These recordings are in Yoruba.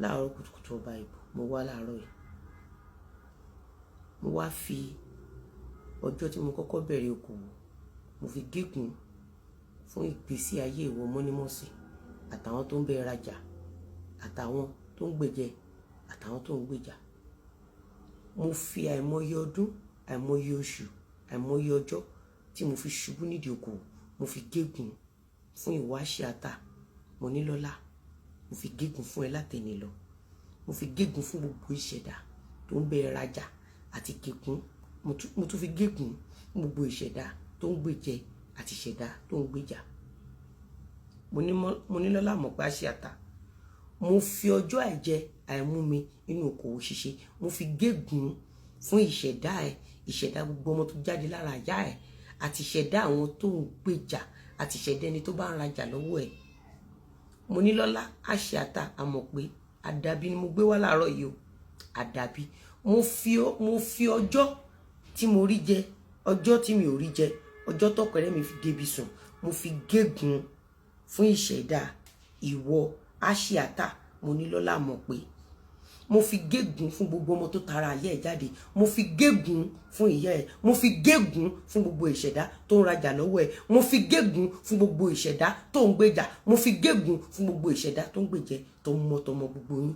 láàárọ̀ kùtùkùtù ọba ìbò mo wá láàárọ̀ yìí mo wá fi ọjọ́ tí mo kọ́kọ́ bẹ̀rẹ̀ okòwò mo fi gígùn fún ìgbésí ayé ìwọ Mọ́nímọ́sì àtàwọn tó ń bẹ rajà àtàwọn tó ń gbèjẹ àtàwọn tó ń gbèjà. Mo fi àìmọye ọdún àìmọye oṣù àìmọye ọjọ́ tí mo fi ṣubú nídìí okòwò mo fi gégùn fún ìwà Àṣìátà Monílọ́lá, mo fi gégùn fún ẹ látẹni lọ, mo fi gégùn fún gbogbo ìṣẹ̀dá tó ń bẹ rajà àti gégùn, mo tún fi gégùn fún gbogbo ìṣẹ̀dá tó ń gbèjẹ àti ìṣẹ̀dá tó ń gbèjà. Monílọ́lá mọ̀ pé Àṣìátà mo fi ọjọ́ àìjẹ àìmú mi nínú okòwò ṣíṣe mo fi gégùn fún ìṣẹ̀dá ẹ, ìṣẹ̀dá gbogbo ọmọ tó jáde lára àyà ẹ àti ìṣẹ̀dá àwọn tó ń gbèjà àti ìṣẹ̀dá ẹni tó bá ń rajà lọ́wọ́ ẹ. Monílọ́lá Àṣìátà a mọ̀ pé àdàbí ni mo gbé wá láàárọ̀ yìí o, àdàbí mo fi ọjọ́ tí mo rí jẹ ọjọ́ tí mi ò rí jẹ ọjọ́ tọkọrẹ́ mi fi débi sùn mo fi gégùn fún ìṣẹ̀dá ìwọ Àṣìátà Monílọ́lá mọ̀ pé mo fi gégùn fún gbogbo ọmọ tó tara ayé ẹ jáde, mo fi gégùn fún ìyá ẹ, mo fi gégùn fún gbogbo ìṣẹ̀dá tó ń rajà lọ́wọ́ ẹ, mo fi gégùn fún gbogbo ìṣẹ̀dá tó ń gbèjà, mo fi gégùn fún gbogbo ìṣẹ̀dá tó ń gbèjẹ tó ń mọ́tọmọ gbogbo yín.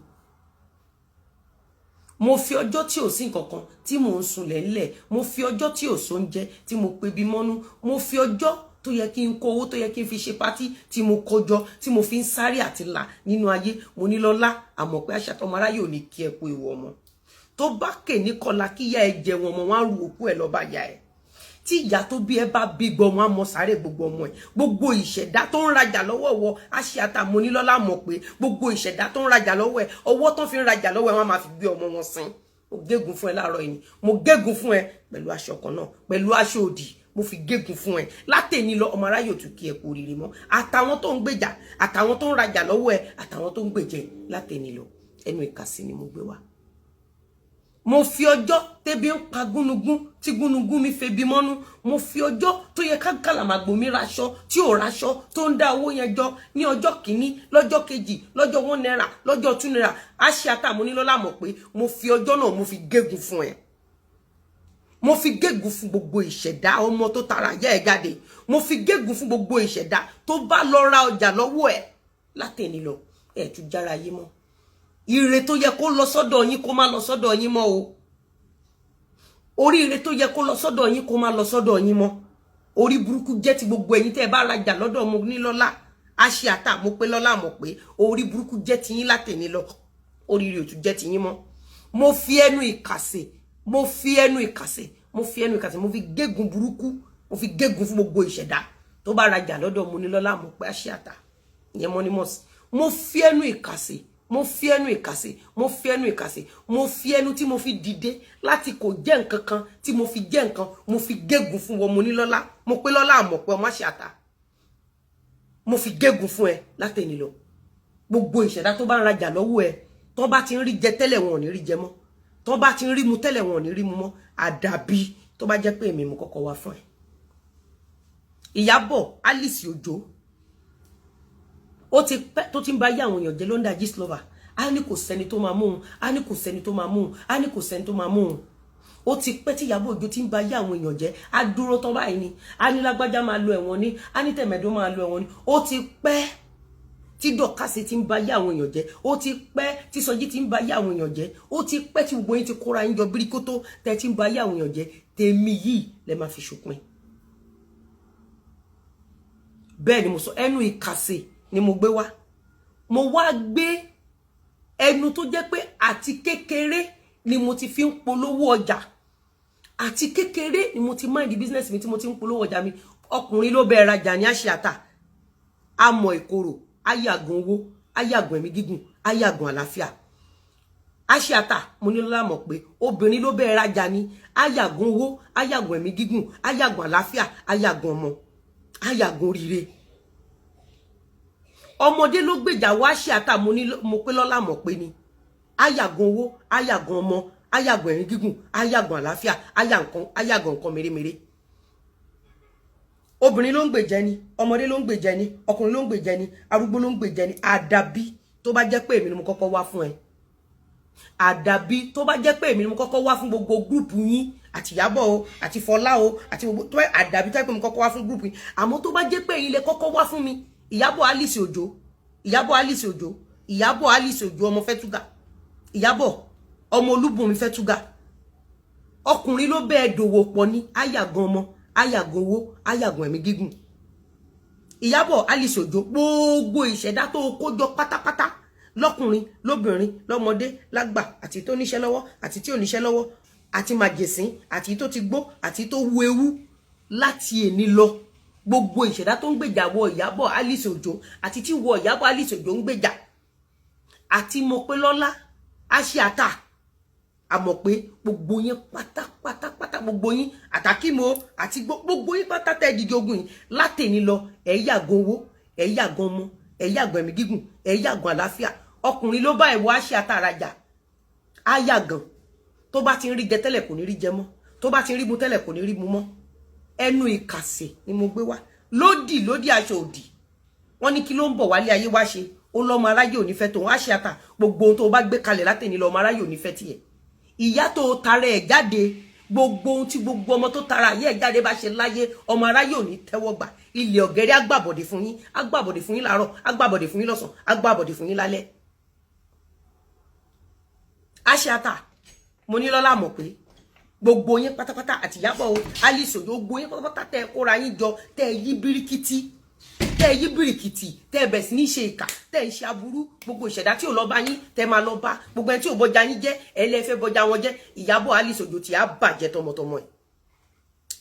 Mo fi ọjọ́ tí ò sí nǹkankan tí mò ń sunlẹ̀ ńlẹ̀, mo fi ọjọ́ tí ò sóúnjẹ tí mo pebi mọ́nú, mo fi ọjọ́ tó yẹ kí n kó owó tó yẹ kí n fi ṣe pátí tí mo kójọ tí mo fi ń sáré àti là nínú ayé. Monílọ́lá àmọ̀ pé Àṣìátà ọmọ aráyé ò ní kí ẹ kú ewu ọmọ tó bá kè ní kọlá kí yá ẹ jẹun ọmọ wọn á ru òkú ẹ lọ́ba yá ẹ tí ìyá tó bí ẹ bá bí gbọmọ á mọ sáré gbogbo ọmọ ẹ. Gbogbo ìṣẹ̀dá tó ń rajà lọ́wọ́ wọ Àṣìátà Monílọ́lá mọ̀ pé gbogbo ìṣẹ̀dá tó ń rajà lọ́wọ́ ẹ ọwọ́ tó fi ń rajà lọ́wọ́ ẹ wọ́n máa fi gbé ọmọ wọn sin. Mo gégùn fún ẹ láàárọ̀ yìí, mo gégùn fún ẹ pẹ̀lú aṣọ kan náà pẹ̀lú aṣọ òdì mo fi gégùn fún ẹ látẹni lọ ọmọ aráyè òtún kí ẹ kú oríire mọ́ àtàwọn tó ń gbèjà àtàwọn tó ń rajà lọ́wọ́ ẹ àtàwọn tó ń gbèjẹ látẹni lọ ẹnu ìkàsí ni mo gbé wá. Mo fi ọjọ́ tẹ́bi ń pa gúnugún tí gúnugún mi febi mọ́nú, mo fi ọjọ́ tó yẹ ká kàlàmàgbò mi raṣọ tí ò raṣọ tó ń dá owó yẹn jọ ní ọjọ́ kìíní lọ́jọ́ kejì lọ́jọ́ 1 naira lọ́jọ́ 2 naira. Àṣìátà Monílọ́lá mọ̀ pé mo fi ọjọ́ náà mo fi gégùn fún ẹ, mo fi gégùn fún gbogbo ìṣẹ̀dá ọmọ tó tara yẹ ẹ jáde, mo fi gégùn fún gbogbo ìṣẹ̀dá tó bá lọ ra ọjà lọ́wọ́ ẹ látẹni lọ ẹ tún jára yé mọ́. Ire tó yẹ kó lọ sọ́dọ̀ yín kó má lọ sọ́dọ̀ yín mọ́ o. Oríire tó yẹ kó lọ sọ́dọ̀ yín kó má lọ sọ́dọ̀ yín mọ́. Orí burúkú jẹ́ ti gbogbo ẹ̀yin tẹ́ bá rajà lọ́dọ̀ Monílọ́lá Àṣìátà mo pé lọ́lá mọ̀ pé orí burúkú jẹ́ ti yín látẹni lọ. Oríire ò tún jẹ́ ti yín mọ́. Mo fi ẹnu ìkàsẹ̀ mo fi ẹnu ìkàsẹ̀ mo fi gégùn burúkú mo fi gégùn fún gbogbo ìṣẹ̀dá tó bá rajà lọ́dọ̀ Monílọ́lá mọ̀ pé Àṣìátà ìyẹn Mọ́nímọ́sì. Mo fi ẹnu ìkàsẹ̀ mo fi ẹnu ìkàsẹ̀ mo fi ẹnu ìkàsẹ̀ mo fi ẹnu tí mo fi dìde láti kò jẹ́ nǹkan kan tí mo fi jẹ́ nǹkan mo fi gégùn fún wọn Monílọ́lá mo pé lọ́lá àmọ̀ pé ọmọ Àṣìátà mo fi gégùn fún ẹ látẹni lọ. Gbogbo ìṣẹ̀dá tó bá ń rajà lọ́wọ́ ẹ tó bá ti ń rí jẹ tẹ́lẹ̀ wọn ò ní rí jẹ mọ́, tó bá ti ń rí mu tẹ́lẹ̀ wọn ò ní rí mu mọ́ àdàbí tó bá jẹ́ pé èmi mo kọ́kọ́ wá fún ẹ. Ìyábọ̀ Alice Òjó ó ti pẹ́ tó ti ń bá yá àwọn èèyàn jẹ́ London Gistlover á ní kò sẹ́ni tó máa mú un á ní kò sẹ́ni tó máa mú un á ní kò sẹ́ni tó máa mú un. Ó ti pẹ́ tí Ìyábọ̀ Òjó ti ń bá yá àwọn èèyàn jẹ́ á dúró tán báyìí ni á ní lágbájá máa lọ ẹ̀wọ̀n ni á ní tẹ̀mẹ̀dó máa lọ ẹ̀wọ̀n ni. Ó ti pẹ́ tí Dọ̀kásì ti ń bá yá àwọn èèyàn jẹ́, ó ti pẹ́ tí Sọjí ti ń bá yá àwọn èèyàn jẹ́, ó ti pẹ́ tí gbogbo yín ti kóra yín jọ bíríkótó tẹ́ ti ń bá yá àwọn èèyàn jẹ́. Tèmi yìí lẹ máa fi ṣòpin. Bẹ́ẹ̀ ni mo sọ ẹnu ìkàsẹ̀ ni mo gbé wá. Mo wá gbé ẹnu tó jẹ́ pé àti kékeré ni mo ti fi ń polówó ọjà, àti kékeré ni mo ti mind business mi tí mo ti ń polówó ọjà mi. Ọkùnrin ló bẹ̀rẹ̀ rajà ní Àṣìátà àmọ́ ìkorò ayàgùn owó ayàgùn ẹ̀mí gígùn ayàgùn àlàáfíà. Àṣìátà Monílọ́lá mọ̀ pé obìnrin ló bẹ̀rẹ̀ rajà ní ayàgùn owó ayàgùn ẹ̀mí gígùn ayàgùn àlàáfíà ayàgùn ọmọ ayàgùn oríire. Ọmọdé ló gbèjà wá Àṣìátà mo pé lọ́lá mọ̀ pé ni ayàgùn owó ayàgùn ọmọ ayàgùn ẹ̀mí gígùn ayàgùn àlàáfíà ayàgùn nǹkan mèremère. Obìnrin ló ń gbèjẹ ni, ọmọdé ló ń gbèjẹ ni, ọkùnrin ló ń gbèjẹ ni, arúgbó ló ń gbèjẹ ni, àdàbí tó bá jẹ́ pé èmi ni mo kọ́kọ́ wá fún ẹ àdàbí tó bá jẹ́ pé èmi ni mo kọ́kọ́ wá fún gbogbo gúrùpù yín àti Ìyábọ̀ o àti Fọlá o àti gbogbo tó àdàbí tó jẹ́ pé mo kọ́kọ́ wá fún gúrùpù yín àmọ́ tó bá jẹ́ pé ẹ̀yin lẹ kọ́kọ́ wá fún mi Ìyábọ̀ Alice Òjó Ìyábọ̀ Alice Òjó ọmọ Fẹ́túgà Ìyábọ̀ ọmọ Olúbùnmi Fẹ́túgà ọkùnrin ló bẹ́ẹ̀ dòwò pọ̀ ní àyàgàn ọmọ àyàgàn owó àyàgàn ẹ̀mí gígùn Ìyábọ̀ Alice Òjó gbogbo ìṣẹ̀dá tó kójọ pátápátá lọ́kùnrin lóbìnrin lọ́mọdé lágbà àti tó níṣẹ́ lọ́wọ́ àti tí ò níṣẹ́ lọ́wọ́ àti màjèsín àti tó ti gbó àti tó wu ewu láti èní lọ gbogbo ìṣẹ̀dá tó ń gbèjà wọ Ìyábọ̀ Alice Òjó àti tí wọ Ìyábọ̀ Alice Òjó ń gbèjà àti Mopélọ́lá Àṣìátà àmọ̀ pé gbogbo yín pátápátá gbogbo yín àtàkìmọ̀ àti gbogbo yín pátá tẹ́ dìde ogun yìí látèní lọ ẹ yàgàn owó ẹ yàgàn ọmọ ẹ yàgàn ẹ̀mí gígùn ẹ yàgàn àlàáfíà ọkùnrin ló bá ẹ̀wọ Àṣìátà rajà á yàgàn tó bá ti ń rí jẹ tẹ́lẹ̀ kò ní rí jẹ mọ́ tó bá ti ń rí mu tẹ́lẹ̀ kò ní rí mu mọ́ ẹnu ìkàsè ni mo gbé wá lódì aṣọ òdì wọ́n ní kí ló ń bọ̀ wálé ayé wá ṣe ó lọ́mọ aráyé ò ní fẹ́ tó Àṣìátà gbogbo ohun tó bá gbé kalẹ̀ látèní lọ ọmọ aráyé ò ní fẹ́ tiẹ̀ ìyá tó tara ẹ̀ jáde gbogbo ohun tí gbogbo ọmọ tó tara ayé ẹ̀ jáde bá ṣe láyé ọmọ aráyé ò ní tẹ́wọ́ gbà ilẹ̀ ọ̀gẹ̀rẹ̀ agbábọ̀dé fún yín láàárọ̀ agbábọ̀dé fún yín lọ́sàn agbábọ̀dé fún yín lálẹ́ Àṣìátà mo ní lọ́lá mọ̀ pé gbogbo yín pátápátá àti Ìyábọ̀ Alice Òjó gbogbo yín pátápátá tẹ́ kóra yín jọ tẹ́ yí bíríkìtì tẹ́ bẹ̀ sí ní ṣe ìkà tẹ́ ń ṣe aburú gbogbo ìṣẹ̀dá tí ò lọ bá yín tẹ́ máa lọ bá gbogbo ẹni tí ò bọjá yín jẹ́ ẹlẹ́fẹ́ bọjá wọn jẹ́ Ìyábọ̀ Alice Òjó tí á bàjẹ́ tọmọtọmọ ẹ̀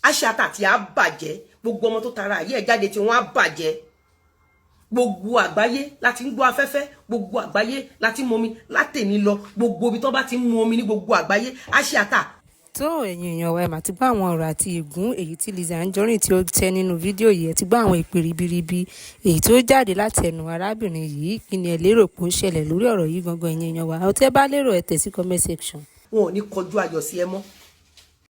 Àṣìátà tí á bàjẹ́ gbogbo ọmọ tó tara ayé ẹ̀ jáde tí wọ́n á bàjẹ́ gbogbo àgbáyé láti ń gbọ́ afẹ́fẹ́ gbogbo àgbáyé láti mú omi látèní lọ gbogbo ibi tó bá ti ń mú omi ní gbogbo àgbáyé Àṣìátà. tó ẹ̀yin èèyàn wa ẹ̀ mà ti gbọ́ àwọn ọ̀rọ̀ àti ègún èyí tí Lizzy Anjorin tí ó tẹ nínú fídíò yìí ẹ̀ ti gbọ́ àwọn ìpè ribiribi èyí tó jáde láti ẹnu arábìnrin yìí kí ni ẹ lérò pé ó ń ṣẹlẹ̀ lórí ọ̀rọ̀ yìí gangan ẹ̀yin èèyàn wa ọ̀ tẹ́ bá lérò ẹ̀ tẹ̀ sí comment section. wọn ò ní kọjú ayọ̀ sí ẹ mọ́